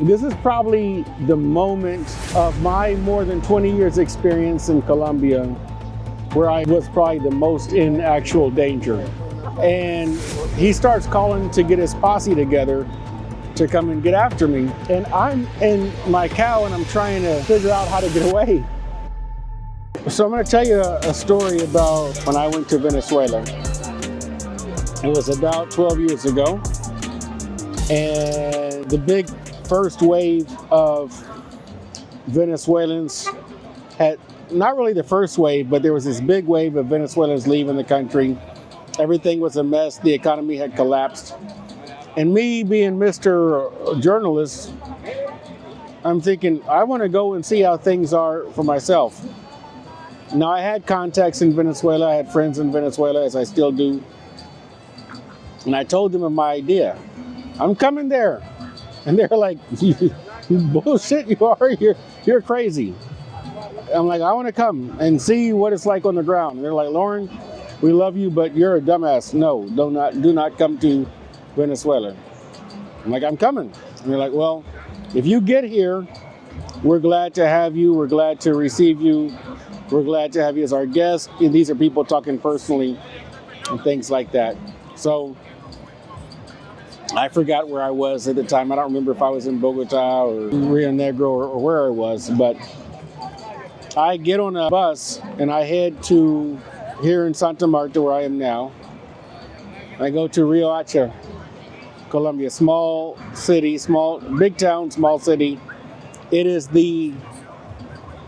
This is probably the moment of my more than 20 years experience in Colombia where I was probably the most in actual danger. And he starts calling to get his posse together to come and get after me. And I'm in my cow and I'm trying to figure out how to get away. So I'm going to tell you a story about when I went to Venezuela. It was about 12 years ago. And the big first wave of Venezuelans had, not really the first wave, but there was this big wave of Venezuelans leaving the country. Everything was a mess. The economy had collapsed. And me being Mr. Journalist, I'm thinking, I want to go and see how things are for myself. Now, I had contacts in Venezuela. I had friends in Venezuela, as I still do. And I told them of my idea. I'm coming there. And they're like, you bullshit, you are, you're crazy. I'm like, I want to come and see what it's like on the ground. And they're like, Lauren, we love you, but you're a dumbass. No, do not come to Venezuela. I'm like, I'm coming. And they're like, well, if you get here, we're glad to have you. We're glad to receive you. We're glad to have you as our guest. And these are people talking personally and things like that. So I forgot where I was at the time. I don't remember if I was in Bogota or Rio Negro or where I was, but I get on a bus and I head to here in Santa Marta, where I am now. I go to Riohacha, Colombia, small city, big town, small city. It is the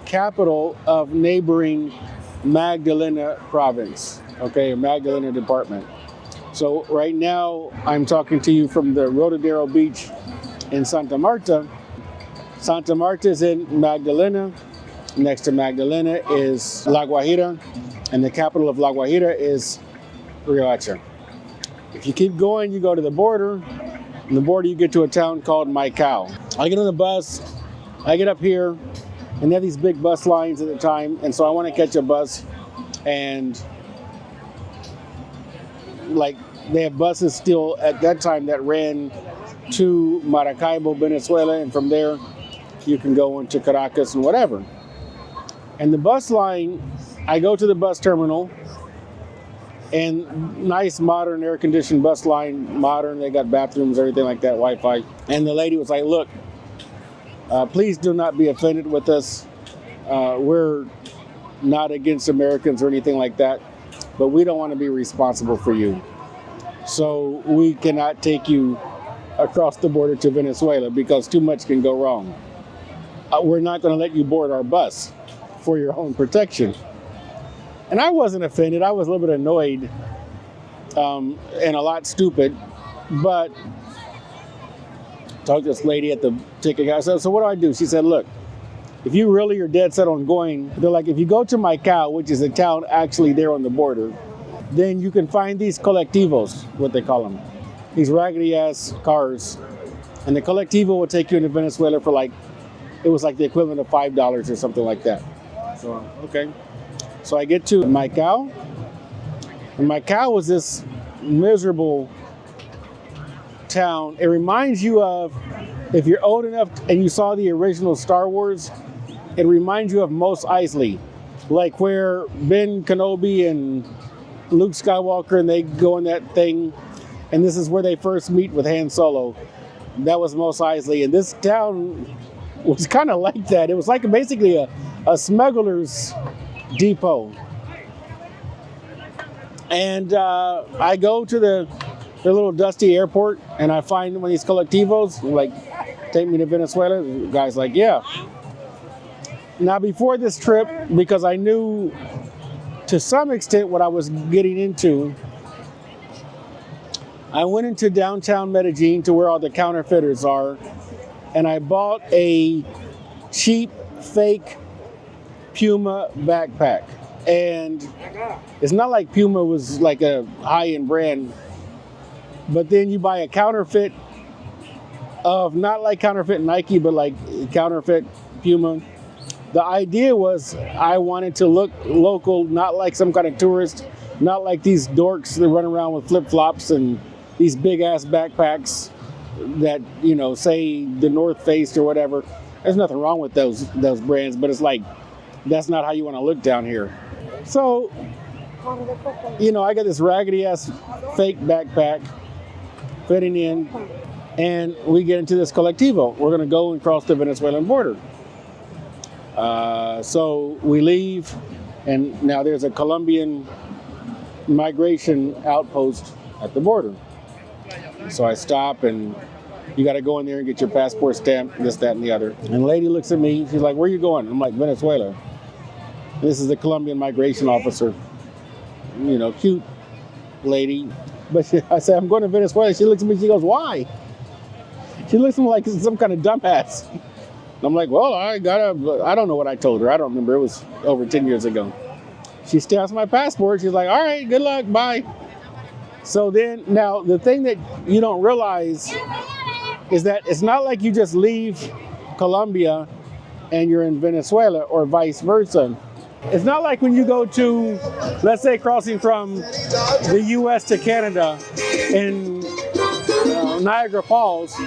capital of neighboring Magdalena province, okay, Magdalena department. So right now, I'm talking to you from the Rodadero Beach in Santa Marta. Santa Marta is in Magdalena. Next to Magdalena is La Guajira, and the capital of La Guajira is Riohacha. If you keep going, you go to the border. On the border, you get to a town called Maicao. I get on the bus, I get up here, and they have these big bus lines at the time, and so I want to catch a bus, and like they have buses still at that time that ran to Maracaibo, Venezuela, and from there you can go into Caracas and whatever. And the bus line, I go to the bus terminal, and nice modern air-conditioned bus line, modern, they got bathrooms, everything like that, Wi-Fi. And the lady was like, look, please do not be offended with us. We're not against Americans or anything like that, but we don't want to be responsible for you. So we cannot take you across the border to Venezuela because too much can go wrong. We're not going to let you board our bus for your own protection. And I wasn't offended. I was a little bit annoyed and a lot stupid, but I talked to this lady at the ticket guy. So what do I do? She said, look, if you really are dead set on going, they're like, if you go to Maicao, which is a town actually there on the border, then you can find these colectivos, what they call them, these raggedy ass cars. And the colectivo will take you into Venezuela for it was like the equivalent of $5 or something like that. So, okay. So I get to Maicao, and Maicao was this miserable town. It reminds you of, if you're old enough and you saw the original Star Wars, it reminds you of Mos Eisley, like where Ben Kenobi and Luke Skywalker and they go in that thing, and this is where they first meet with Han Solo. That was Mos Eisley, and this town was kind of like that. It was like basically a smuggler's depot. And I go to the little dusty airport, and I find one of these colectivos, like, take me to Venezuela. The guy's like, yeah. Now, before this trip, because I knew to some extent what I was getting into, I went into downtown Medellin to where all the counterfeiters are, and I bought a cheap, fake Puma backpack. And it's not like Puma was like a high-end brand, but then you buy a counterfeit of, not like counterfeit Nike, but like counterfeit Puma. The idea was I wanted to look local, not like some kind of tourist, not like these dorks that run around with flip-flops and these big-ass backpacks that, you know, say the North Face or whatever. There's nothing wrong with those brands, but it's like, that's not how you want to look down here. So, you know, I got this raggedy ass fake backpack fitting in, and we get into this colectivo. We're going to go and cross the Venezuelan border. So we leave, and now there's a Colombian migration outpost at the border. So I stop, and you got to go in there and get your passport stamp, this, that, and the other. And the lady looks at me. She's like, "Where are you going?" I'm like, "Venezuela." This is the Colombian migration officer. You know, cute lady. But I said, "I'm going to Venezuela." She looks at me. She goes, "Why?" She looks at me like some kind of dumbass. I'm like, "Well, I don't know what I told her. I don't remember. It was over 10 years ago." She stamps my passport. She's like, "All right, good luck. Bye." So then, now the thing that you don't realize is that it's not like you just leave Colombia and you're in Venezuela or vice versa. It's not like when you go to, let's say, crossing from the US to Canada in Niagara Falls,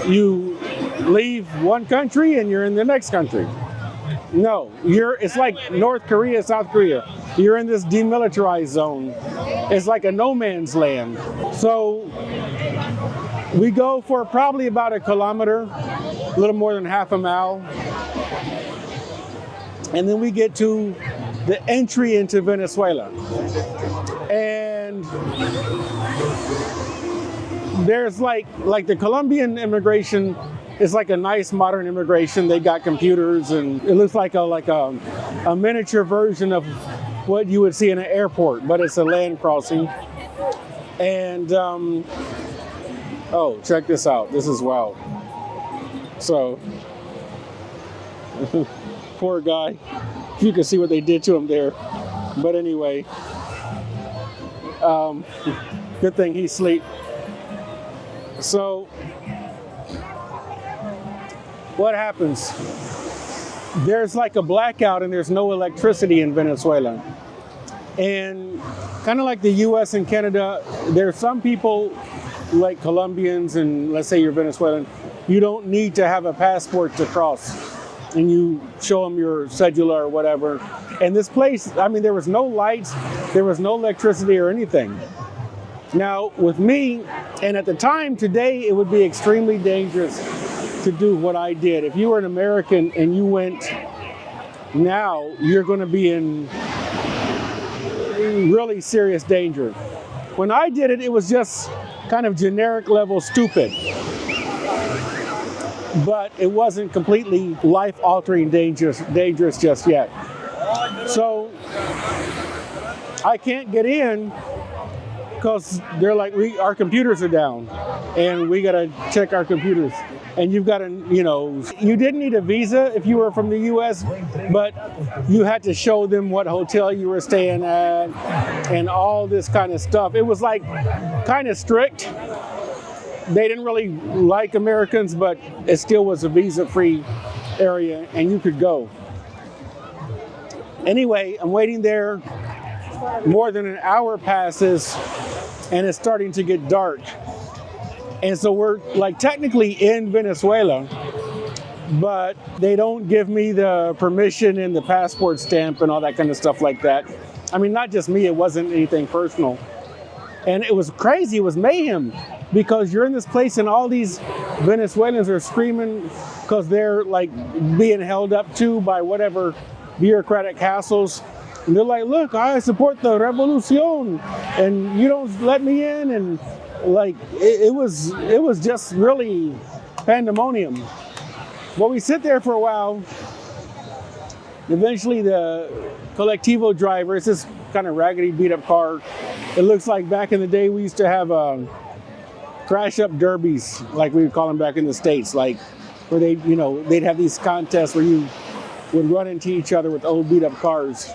you leave one country and you're in the next country. No, it's like North Korea, South Korea. You're in this demilitarized zone. It's like a no man's land. So we go for probably about a kilometer, a little more than half a mile. And then we get to the entry into Venezuela. And there's like the Colombian immigration is like a nice modern immigration. They got computers, and it looks like a miniature version of what you would see in an airport, but it's a land crossing. And oh, check this out. This is wild. So, poor guy. You can see what they did to him there. But anyway, good thing he's asleep. So, what happens? There's like a blackout and there's no electricity in Venezuela. And kind of like the US and Canada, there are some people like Colombians, and let's say you're Venezuelan, you don't need to have a passport to cross. And you show them your cedula or whatever. And this place, I mean, there was no lights, there was no electricity or anything. Now, with me, and at the time, today, it would be extremely dangerous to do what I did. If you were an American and you went now, you're going to be in really serious danger. When I did it, it was just kind of generic level stupid. But it wasn't completely life-altering dangerous just yet. So I can't get in because they're like, our computers are down and we gotta check our computers. And you've got to, you didn't need a visa if you were from the US, but you had to show them what hotel you were staying at and all this kind of stuff. It was like kind of strict. They didn't really like Americans, but it still was a visa-free area and you could go. Anyway, I'm waiting there. More than an hour passes and it's starting to get dark. And so we're like technically in Venezuela, but they don't give me the permission and the passport stamp and all that kind of stuff like that. I mean, not just me, it wasn't anything personal. And it was crazy, it was mayhem, because you're in this place and all these Venezuelans are screaming because they're like being held up to by whatever bureaucratic hassles. And they're like, "Look, I support the revolution and you don't let me in." And like, it was just really pandemonium. Well, we sit there for a while. Eventually the Colectivo driver, it's this kind of raggedy beat up car. It looks like back in the day we used to have crash up derbies, like we would call them back in the States, like where they'd have these contests where you would run into each other with old beat up cars.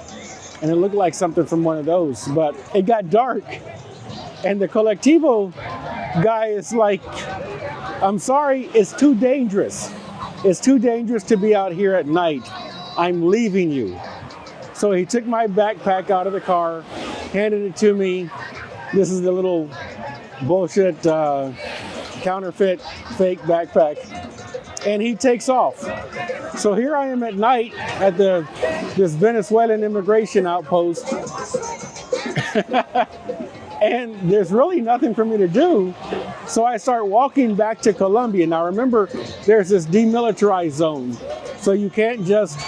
And it looked like something from one of those, but it got dark. And the Colectivo guy is like, "I'm sorry, it's too dangerous. It's too dangerous to be out here at night. I'm leaving you." So he took my backpack out of the car, handed it to me. This is the little bullshit counterfeit fake backpack, and he takes off. So here I am at night at this Venezuelan immigration outpost, and there's really nothing for me to do. So I start walking back to Colombia. Now remember, there's this demilitarized zone, so you can't just,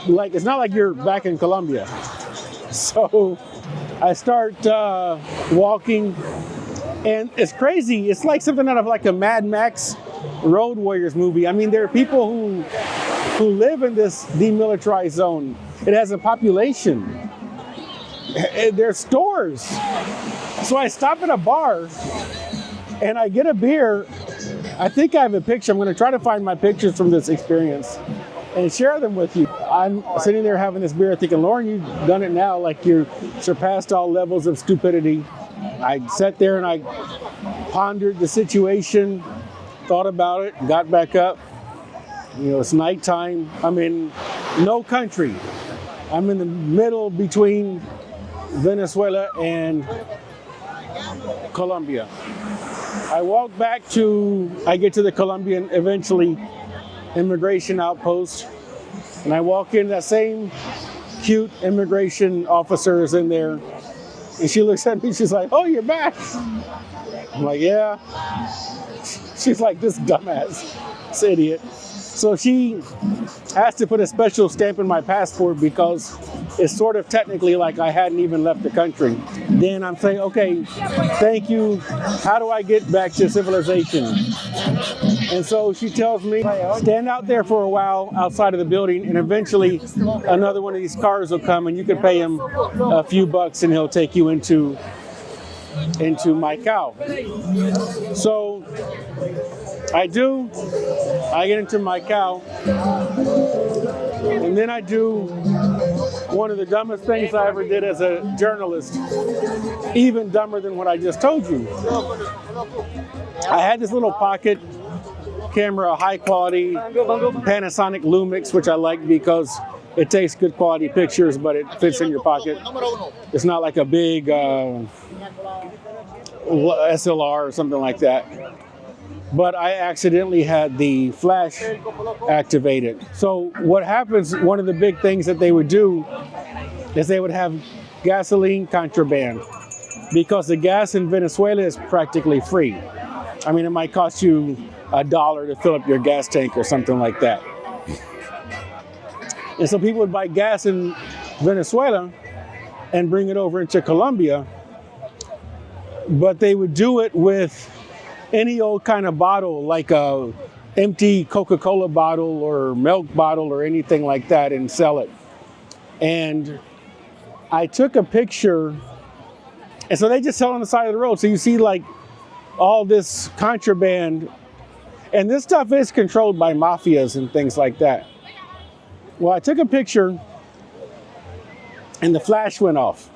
like, it's not like you're back in Colombia. So I start walking, and it's crazy. It's like something out of like a Mad Max Road Warriors movie. I mean, there are people who live in this demilitarized zone. It has a population. There's stores. So I stop at a bar and I get a beer. I think I have a picture. I'm going to try to find my pictures from this experience and share them with you. I'm sitting there having this beer thinking, Lauren, you've done it now. Like, you surpassed all levels of stupidity. I sat there and I pondered the situation, thought about it, got back up. You know, it's nighttime. I'm in no country. I'm in the middle between Venezuela and Colombia. I walk back I get to the Colombian, eventually, immigration outpost, and I walk in, that same cute immigration officer is in there, and she looks at me, she's like, oh, you're back. I'm like, yeah. She's like, this dumbass, this idiot. So she has to put a special stamp in my passport because it's sort of technically like I hadn't even left the country. Then I'm saying, okay, thank you. How do I get back to civilization? And so she tells me, stand out there for a while outside of the building, and eventually another one of these cars will come and you can pay him a few bucks and he'll take you into Maicao. So I get into Maicao, and then I do one of the dumbest things I ever did as a journalist, even dumber than what I just told you. I had this little pocket camera, high quality Panasonic Lumix, which I like because it takes good quality pictures, but it fits in your pocket. It's not like a big SLR or something like that. But I accidentally had the flash activated. So what happens, one of the big things that they would do is they would have gasoline contraband, because the gas in Venezuela is practically free. I mean, it might cost you $1 to fill up your gas tank or something like that. And so people would buy gas in Venezuela and bring it over into Colombia, but they would do it with any old kind of bottle, like a empty Coca-Cola bottle or milk bottle or anything like that, and sell it. And I took a picture, and so they just sell on the side of the road. So you see like all this contraband, and this stuff is controlled by mafias and things like that. Well, I took a picture and the flash went off.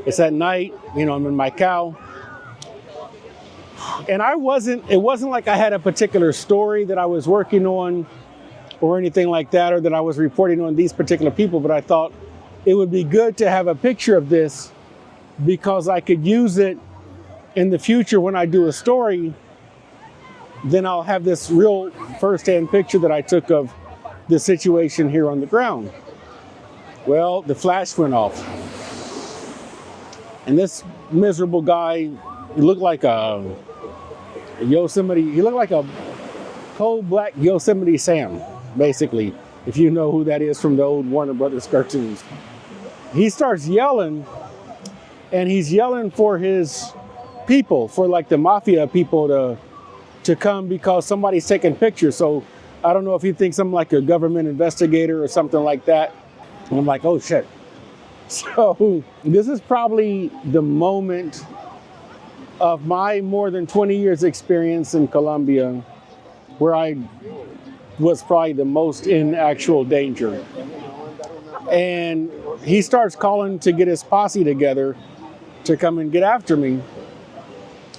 It's at night, you know, I'm in Maicao. And it wasn't like I had a particular story that I was working on or anything like that, or that I was reporting on these particular people, but I thought it would be good to have a picture of this because I could use it in the future when I do a story. Then I'll have this real firsthand picture that I took of the situation here on the ground. Well, the flash went off. And this miserable guy, he looked like a Yosemite, he looked like a cold black Yosemite Sam, basically, if you know who that is from the old Warner Brothers cartoons. He starts yelling, and he's yelling for his people, for like the mafia people to come because somebody's taking pictures. So I don't know if he thinks I'm like a government investigator or something like that. And I'm like, oh shit. So this is probably the moment of my more than 20 years experience in Colombia where I was probably the most in actual danger. And he starts calling to get his posse together to come and get after me.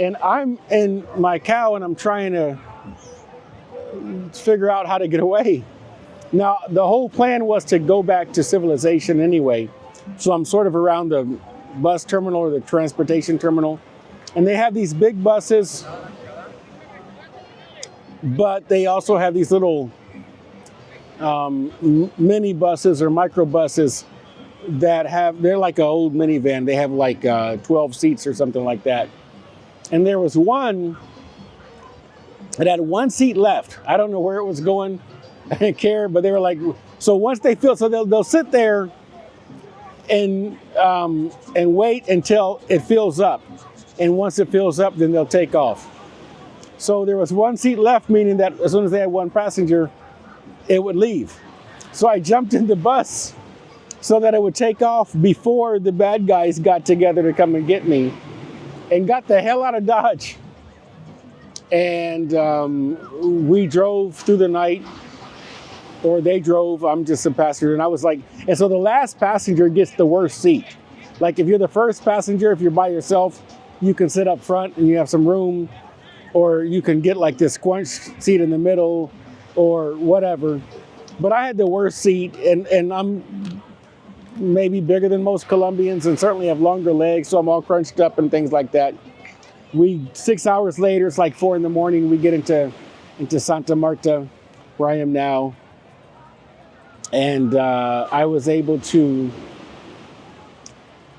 And I'm in Maicao and I'm trying to figure out how to get away. Now, the whole plan was to go back to civilization anyway. So I'm sort of around the bus terminal or the transportation terminal. And they have these big buses but they also have these little mini buses or microbuses they're like an old minivan. They have like 12 seats or something like that. And there was one that had one seat left. I don't know where it was going. I didn't care, but they were like, so once they fill, so they'll sit there and wait until it fills up. And once it fills up, then they'll take off. So there was one seat left, meaning that as soon as they had one passenger, it would leave. So I jumped in the bus so that it would take off before the bad guys got together to come and get me, and got the hell out of Dodge. And we drove through the night, or they drove, I'm just a passenger, and I was like, and so the last passenger gets the worst seat. Like if you're the first passenger, if you're by yourself, you can sit up front and you have some room, or you can get like this squunched seat in the middle or whatever. But I had the worst seat, and I'm maybe bigger than most Colombians and certainly have longer legs, so I'm all crunched up and things like that. 6 hours later, it's like 4 a.m, we get into Santa Marta, where I am now. And I was able to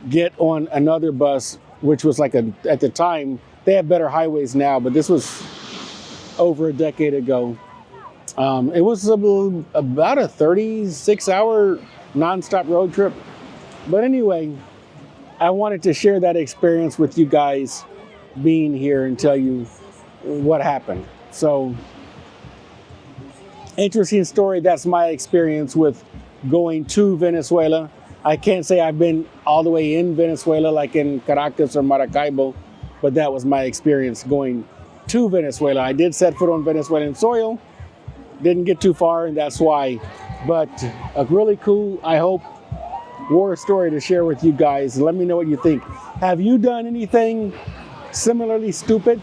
get on another bus, which was like at the time, they have better highways now, but this was over a decade ago. It was about a 36-hour nonstop road trip. But anyway, I wanted to share that experience with you guys being here and tell you what happened. So, interesting story. That's my experience with going to Venezuela. I can't say I've been all the way in Venezuela like in Caracas or Maracaibo, but that was my experience going to Venezuela. I did set foot on Venezuelan soil, didn't get too far, and that's why. But a really cool, I hope, war story to share with you guys. Let me know what you think. Have you done anything similarly stupid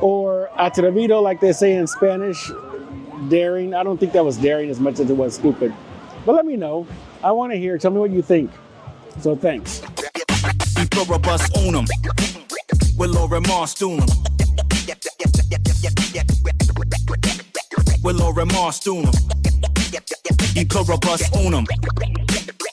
or atrevido, like they say in Spanish? Daring. I don't think that was daring as much as it was stupid. But let me know. I want to hear. Tell me what you think. So thanks. Will or remorse,